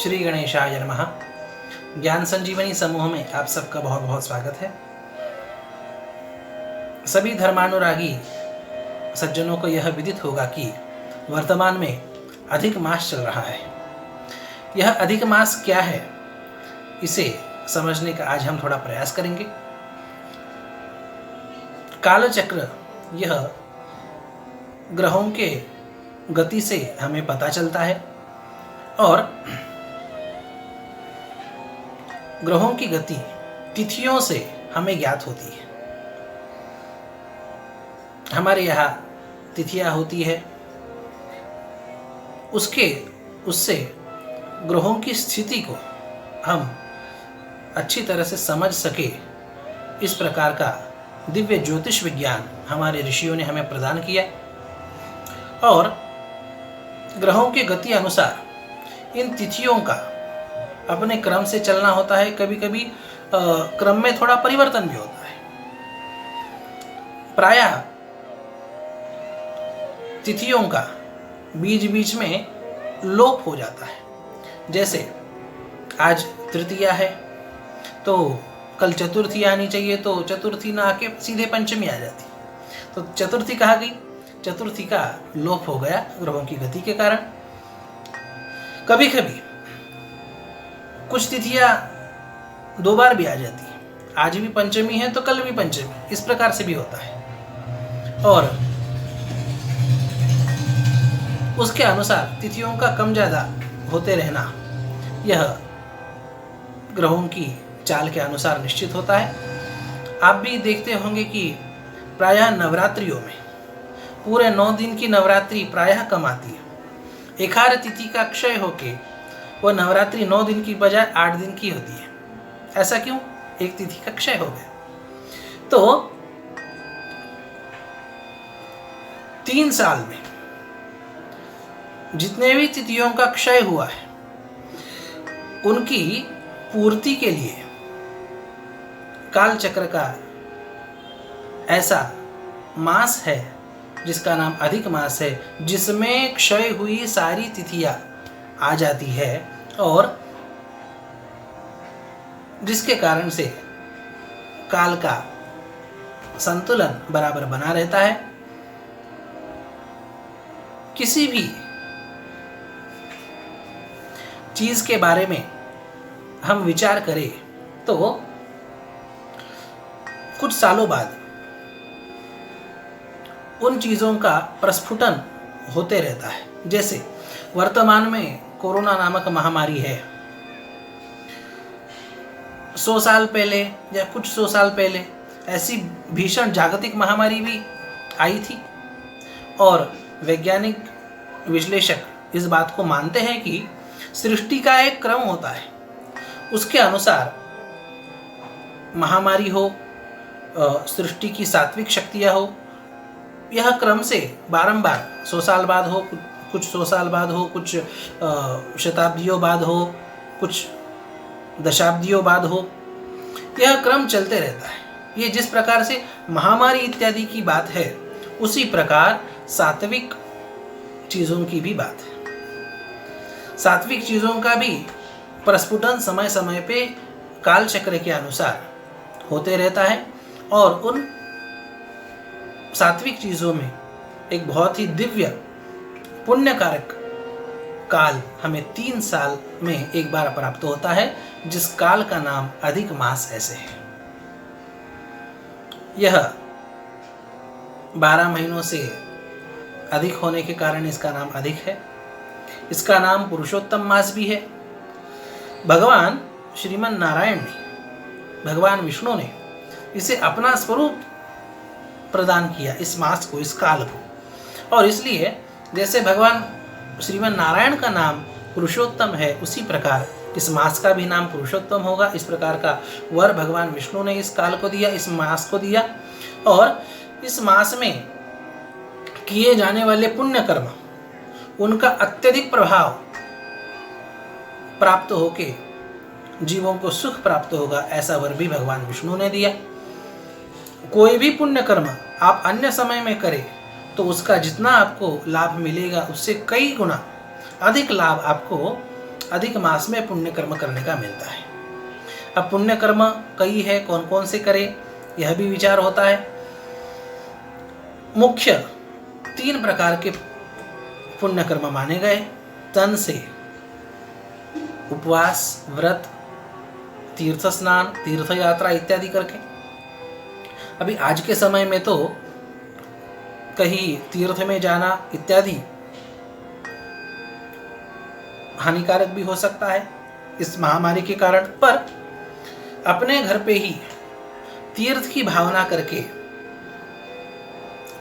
श्री गणेशाय नमः। ज्ञान संजीवनी समूह में आप सबका बहुत बहुत स्वागत है। सभी धर्मानुरागी सज्जनों को यह विदित होगा कि वर्तमान में अधिक मास चल रहा है। यह अधिक मास क्या है, इसे समझने का आज हम थोड़ा प्रयास करेंगे। कालचक्र यह ग्रहों के गति से हमें पता चलता है और ग्रहों की गति तिथियों से हमें ज्ञात होती है। हमारे यहाँ तिथियां होती है, उससे ग्रहों की स्थिति को हम अच्छी तरह से समझ सके, इस प्रकार का दिव्य ज्योतिष विज्ञान हमारे ऋषियों ने हमें प्रदान किया। और ग्रहों की गति अनुसार इन तिथियों का अपने क्रम से चलना होता है। कभी कभी क्रम में थोड़ा परिवर्तन भी होता है। प्रायः तिथियों का बीच बीच में लोप हो जाता है। जैसे आज तृतीया है तो कल चतुर्थी आनी चाहिए, तो चतुर्थी ना आके सीधे पंचमी आ जाती, तो चतुर्थी कहाँ गई? चतुर्थी का लोप हो गया ग्रहों की गति के कारण। कभी कभी कुछ तिथियां दो बार भी आ जाती है। आज भी पंचमी है तो कल भी पंचमी, इस प्रकार से भी होता है। और उसके अनुसार तिथियों का कम ज्यादा होते रहना यह ग्रहों की चाल के अनुसार निश्चित होता है। आप भी देखते होंगे कि प्रायः नवरात्रियों में पूरे 9 दिन की नवरात्रि प्रायः कम आती है। एकादश तिथि का क्षय होके वह नवरात्रि 9 दिन की बजाय 8 दिन की होती है। ऐसा क्यों? एक तिथि का क्षय हो गया। तो 3 साल में जितने भी तिथियों का क्षय हुआ है, उनकी पूर्ति के लिए काल चक्र का ऐसा मास है जिसका नाम अधिक मास है, जिसमें क्षय हुई सारी तिथियां आ जाती है और जिसके कारण से काल का संतुलन बराबर बना रहता है। किसी भी चीज के बारे में हम विचार करें तो कुछ सालों बाद उन चीजों का प्रस्फुटन होते रहता है। जैसे वर्तमान में कोरोना नामक महामारी है। 100 साल पहले या कुछ 100 साल पहले ऐसी भीषण जागतिक महामारी भी आई थी और वैज्ञानिक विश्लेषक इस बात को मानते हैं कि सृष्टि का एक क्रम होता है, उसके अनुसार महामारी हो, सृष्टि की सात्विक शक्तियां हो, यह क्रम से बारंबार 100 साल बाद हो, कुछ 100 साल बाद हो, कुछ शताब्दियों बाद हो, कुछ दशाब्दियों बाद हो, यह क्रम चलते रहता है। ये जिस प्रकार से महामारी इत्यादि की बात है, उसी प्रकार सात्विक चीजों की भी बात है। सात्विक चीजों का भी प्रस्फुटन समय समय पे काल चक्र के अनुसार होते रहता है और उन सात्विक चीजों में एक बहुत ही दिव्य पुण्यकारक काल हमें 3 साल में एक बार प्राप्त होता है, जिस काल का नाम अधिक मास ऐसे है। यह 12 महीनों से अधिक होने के कारण इसका नाम अधिक है। इसका नाम पुरुषोत्तम मास भी है। भगवान श्रीमन नारायण ने, भगवान विष्णु ने इसे अपना स्वरूप प्रदान किया, इस मास को, इस काल को। और इसलिए जैसे भगवान श्रीमन नारायण का नाम पुरुषोत्तम है, उसी प्रकार इस मास का भी नाम पुरुषोत्तम होगा। इस प्रकार का वर भगवान विष्णु ने इस काल को दिया, इस मास को दिया। और इस मास में किए जाने वाले पुण्य कर्म, उनका अत्यधिक प्रभाव प्राप्त होके जीवों को सुख प्राप्त होगा, ऐसा वर भी भगवान विष्णु ने दिया। कोई भी पुण्य कर्म आप अन्य समय में करें तो उसका जितना आपको लाभ मिलेगा, उससे कई गुना अधिक लाभ आपको अधिक मास में पुण्य कर्म करने का मिलता है। अब पुण्य कर्म कई है, कौन कौन से करें यह भी विचार होता है। मुख्य 3 प्रकार के पुण्य कर्म माने गए, तन से उपवास, व्रत, तीर्थ स्नान, तीर्थ यात्रा इत्यादि करके। अभी आज के समय में तो कहीं तीर्थ में जाना इत्यादि हानिकारक भी हो सकता है इस महामारी के कारण, पर अपने घर पे ही तीर्थ की भावना करके,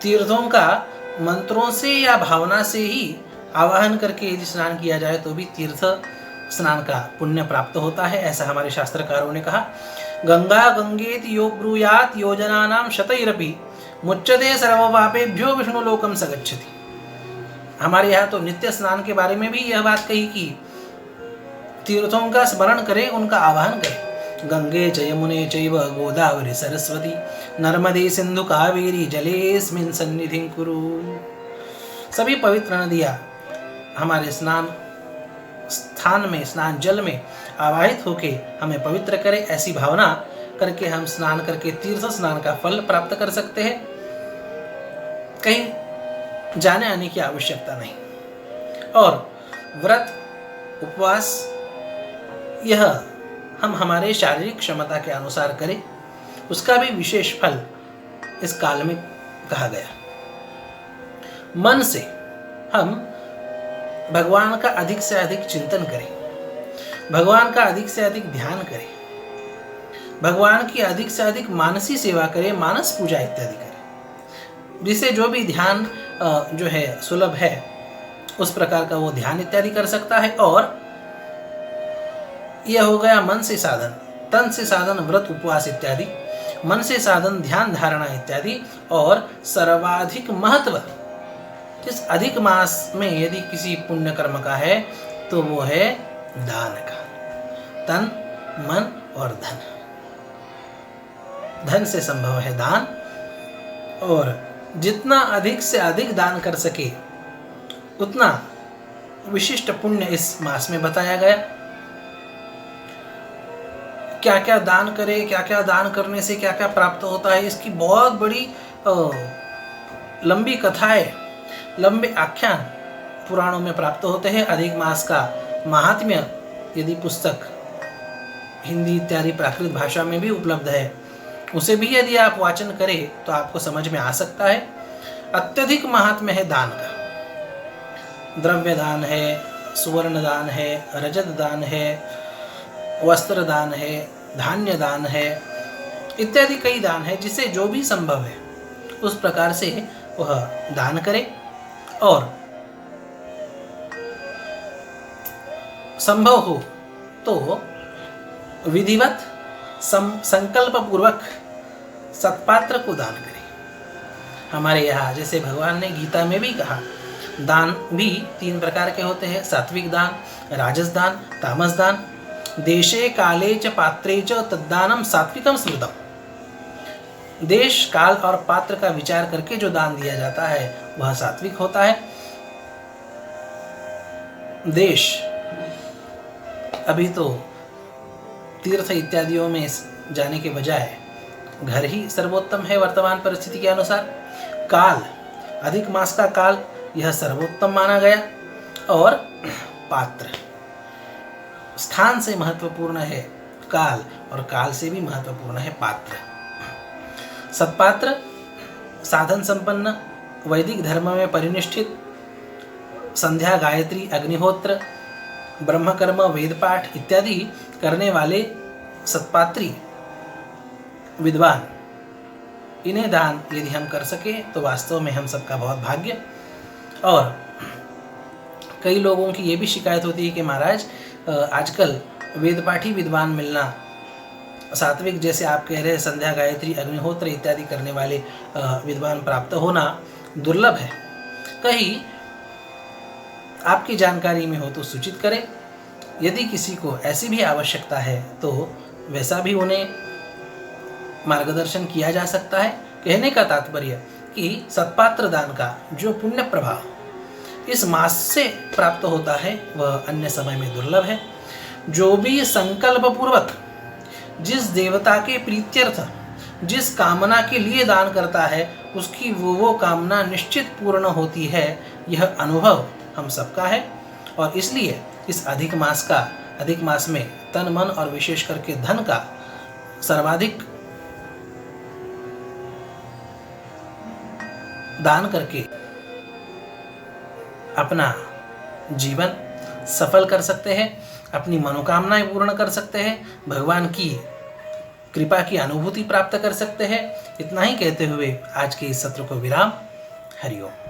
तीर्थों का मंत्रों से या भावना से ही आवाहन करके यदि स्नान किया जाए तो भी तीर्थ स्नान का पुण्य प्राप्त होता है, ऐसा हमारे शास्त्रकारों ने कहा। गंगा गंगेति यो ब्रूयात् योजनानां शतैरपि मुच्यते सर्वपापेभ्यो विष्णुलोकं स गच्छति। हमारे यहाँ तो नित्य स्नान के बारे में भी यह बात कही कि तीर्थों का स्मरण करें, उनका आवाहन करें। गंगे च यमुने चैव गोदावरी सरस्वती नर्मदे सिंधु कावेरी जलेस्मिन् सन्निधिं कुरु। सभी पवित्र नदियाँ हमारे स्नान स्थान में, स्नान जल में आवाहित होके हमें पवित्र करे, ऐसी भावना करके हम स्नान करके तीर्थ स्नान का फल प्राप्त कर सकते हैं। कहीं जाने आने की आवश्यकता नहीं। और व्रत, उपवास यह हम हमारे शारीरिक क्षमता के अनुसार करें, उसका भी विशेष फल इस काल में कहा गया। मन से हम भगवान का अधिक से अधिक चिंतन करें, भगवान का अधिक से अधिक ध्यान करें, भगवान की अधिक से अधिक मानसी सेवा करें, मानस पूजा इत्यादि करें, जिसे जो भी ध्यान जो है सुलभ है उस प्रकार का वो ध्यान इत्यादि कर सकता है। और यह हो गया मन से साधन। तन से साधन व्रत, उपवास इत्यादि, मन से साधन ध्यान धारणा इत्यादि। और सर्वाधिक महत्व इस अधिक मास में यदि किसी पुण्य कर्म का है तो वो है दान का। तन, मन और धन। धन से संभव है दान, और जितना अधिक से अधिक दान कर सके उतना विशिष्ट पुण्य इस मास में बताया गया। क्या क्या दान करे, क्या क्या दान करने से क्या क्या प्राप्त होता है, इसकी बहुत बड़ी लंबी कथाएं, लंबे आख्यान पुराणों में प्राप्त होते हैं। अधिक मास का महात्म्य यदि पुस्तक हिंदी इत्यादि प्राकृत भाषा में भी उपलब्ध है, उसे भी यदि आप वाचन करें तो आपको समझ में आ सकता है। अत्यधिक महात्म्य है दान का। द्रव्य दान है, सुवर्ण दान है, रजत दान है, वस्त्र दान है, धान्य दान है, इत्यादि कई दान है। जिसे जो भी संभव है उस प्रकार से वह दान करे। और संभव हो तो विधिवत संकल्प पूर्वक सत्पात्र को दान करें। हमारे यहाँ जैसे भगवान ने गीता में भी कहा, दान भी 3 प्रकार के होते हैं, सात्विक दान, राजस दान, तामस दान। देशे काले च पात्रे च तद्दानम सात्विकम स्मृतम। देश, काल और पात्र का विचार करके जो दान दिया जाता है वह सात्विक होता है। देश, अभी तो तीर्थ इत्यादियों में जाने के बजाय घर ही सर्वोत्तम है वर्तमान परिस्थिति के अनुसार। काल, अधिक मास का काल, यह सर्वोत्तम माना गया। और पात्र, स्थान से महत्वपूर्ण है काल, और काल से भी महत्वपूर्ण है पात्र। सत्पात्र साधन संपन्न, वैदिक धर्म में परिनिष्ठित, संध्या, गायत्री, अग्निहोत्र, ब्रह्मकर्म, वेद पाठ इत्यादि करने वाले सत्पात्री विद्वान, इन्हें दान यदि हम कर सके तो वास्तव में हम सबका बहुत भाग्य। और कई लोगों की ये भी शिकायत होती है कि महाराज आजकल वेद पाठी विद्वान मिलना, सात्विक जैसे आप कह रहे हैं संध्या, गायत्री, अग्निहोत्र इत्यादि करने वाले विद्वान प्राप्त होना दुर्लभ है। कहीं आपकी जानकारी में हो तो सूचित करें। यदि किसी को ऐसी भी आवश्यकता है तो वैसा भी उन्हें मार्गदर्शन किया जा सकता है। कहने का तात्पर्य कि सत्पात्र दान का जो पुण्य प्रभाव इस मास से प्राप्त होता है वह अन्य समय में दुर्लभ है। जो भी संकल्प पूर्वक जिस देवता के प्रीत्यर्थ जिस कामना के लिए दान करता है उसकी वो कामना निश्चित पूर्ण होती है। यह अनुभव हम सबका है और इसलिए इस अधिक मास में तन मन और विशेष करके धन का सर्वाधिक दान करके अपना जीवन सफल कर सकते हैं, अपनी मनोकामनाएं पूर्ण कर सकते हैं, भगवान की कृपा की अनुभूति प्राप्त कर सकते हैं। इतना ही कहते हुए आज के इस सत्र को विराम। हरिओम।